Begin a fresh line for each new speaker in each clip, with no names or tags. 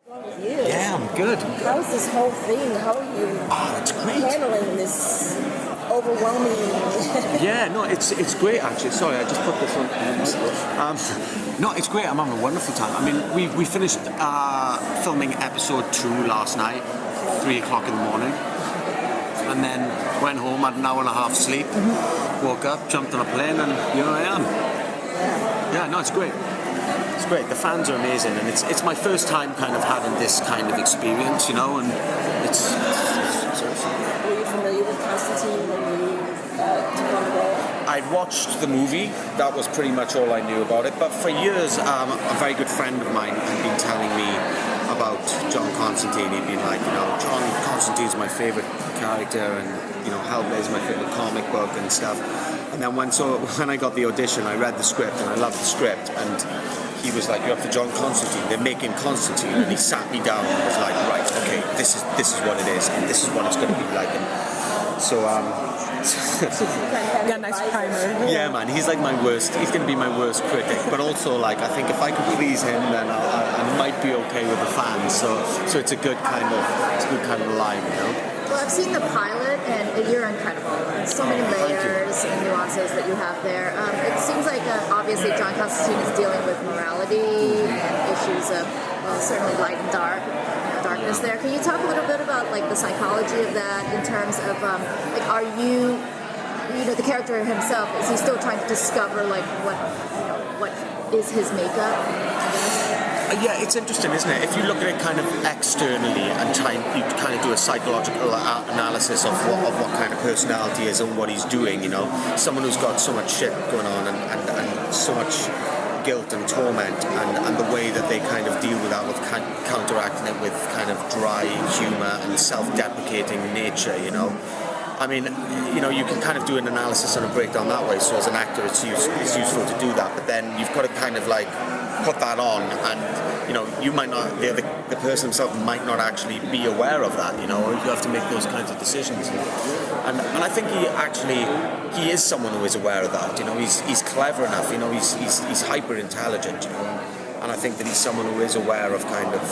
Yeah, I'm good.
How's this whole thing? How are you
it's great.
handling this overwhelming?
Yeah, no, it's great actually. Sorry, I just put this on. No, it's great. I'm having a wonderful time. I mean, we finished filming episode 2 last night, 3 o'clock in the morning, and then went home, had an hour and a half sleep, woke up, jumped on a plane, and here I am. Yeah, no, it's great. It's great. The fans are amazing, and it's my first time kind of having this kind of experience, and it's awesome.
Were you familiar with Constantine when you took on the role?
I'd watched the movie. That was pretty much all I knew about it. But for years, a very good friend of mine had been telling me about John Constantine. He'd been like, John Constantine's my favourite character, and Hellblazer is my favourite comic book and stuff. And then when I got the audition, I read the script and I loved the script, and he was like, "You're up for John Constantine. They're making Constantine," and he sat me down and was like, "Right, okay, this is what it is, and this is what it's going to be like." And so,
got a nice primer.
yeah, man, he's like my worst. He's going to be my worst critic, but also like I think if I can please him, then I might be okay with the fans. So it's a good kind of line,
Well, I've seen the pilot, and you're incredible. So many layers and nuances that you have there. It seems like obviously John Constantine is dealing with morality and issues of certainly light and darkness there. Can you talk a little bit about like the psychology of that in terms of are you the character himself, is he still trying to discover like what is his makeup, I guess?
Yeah, it's interesting, isn't it? If you look at it kind of externally and you kind of do a psychological analysis of what kind of personality is and what he's doing, someone who's got so much shit going on and so much guilt and torment, and the way that they kind of deal with that, with counteracting it with kind of dry humor and self-deprecating nature, I mean, you can kind of do an analysis and a breakdown that way, so as an actor it's useful to do that, but then you've got to kind of like put that on, and you might not, the person himself might not actually be aware of that, you have to make those kinds of decisions, and I think he is someone who is aware of that, he's clever enough, he's hyper intelligent, and I think that he's someone who is aware of kind of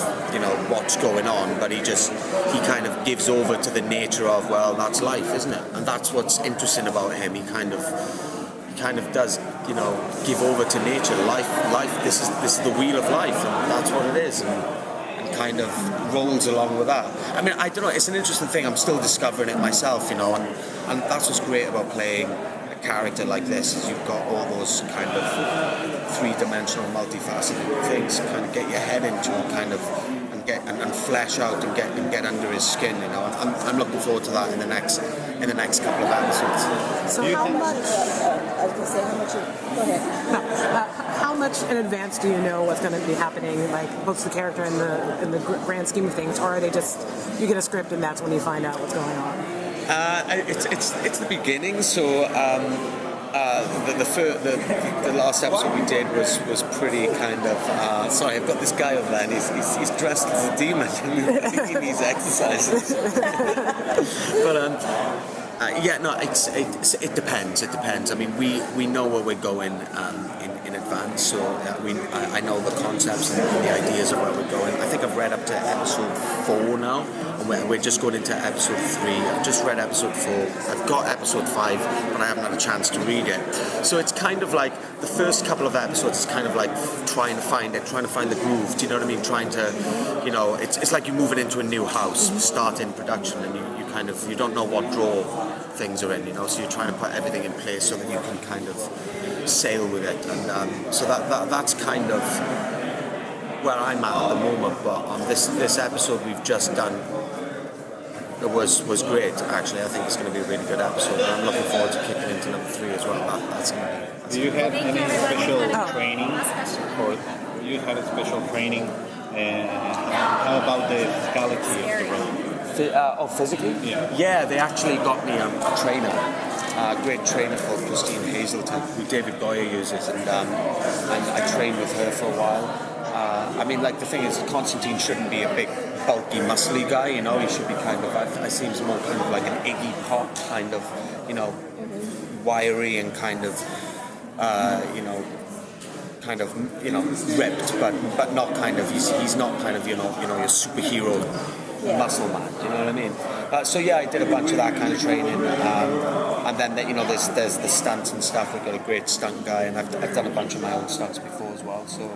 what's going on, but he kind of gives over to the nature of, well, that's life, isn't it? And that's what's interesting about him. He kind of does give over to nature. Life this is the wheel of life, and that's what it is, and kind of rolls along with that. I mean, I don't know, it's an interesting thing. I'm still discovering it myself, and that's what's great about playing a character like this, is you've got all those kind of three-dimensional, multifaceted things to kind of get your head into and flesh out and get under his skin, I'm looking forward to that in the next couple of episodes.
So how much?
I was going to say how much. Go ahead.
No, how much in advance do you know what's going to be happening? Like, what's the character in the grand scheme of things, or are they just you get a script and that's when you find out what's going on?
It's the beginning, so. The last episode we did was pretty kind of sorry, I've got this guy over there and he's dressed as a demon and he needs exercises. But it depends. I mean, we know where we're going in advance, so I know the concepts and the ideas of where we're going. I think I've read up to episode 4 now, and we're just going into episode 3. I've just read episode 4. I've got episode 5, but I haven't had a chance to read it. So it's kind of like the first couple of episodes is kind of like trying to find the groove. Do you know what I mean? Trying to, it's like you're moving into a new house, start in production, and you don't know what drawer things are in, so you're trying to put everything in place so that you can kind of sail with it, and so that's kind of where I'm at the moment. But on this episode we've just done, it was great actually. I think it's going to be a really good episode, and I'm looking forward to kicking into number 3 as well.
Do you have any special training You had a special training, and how about the physicality of the role?
Physically?
Yeah,
they actually got me a trainer, a great trainer called Christine Hazelton, who David Boyer uses, and I trained with her for a while. I mean, like, the thing is, Constantine shouldn't be a big, bulky, muscly guy, he should be kind of, I see him more kind of like an Iggy Pop, kind of, wiry and kind of, kind of ripped, but not kind of he's not kind of your superhero muscle man. Do you know what I mean? So yeah, I did a bunch of that kind of training, and then there's the stunts and stuff. We've got a great stunt guy, and I've done a bunch of my own stunts before as well. So.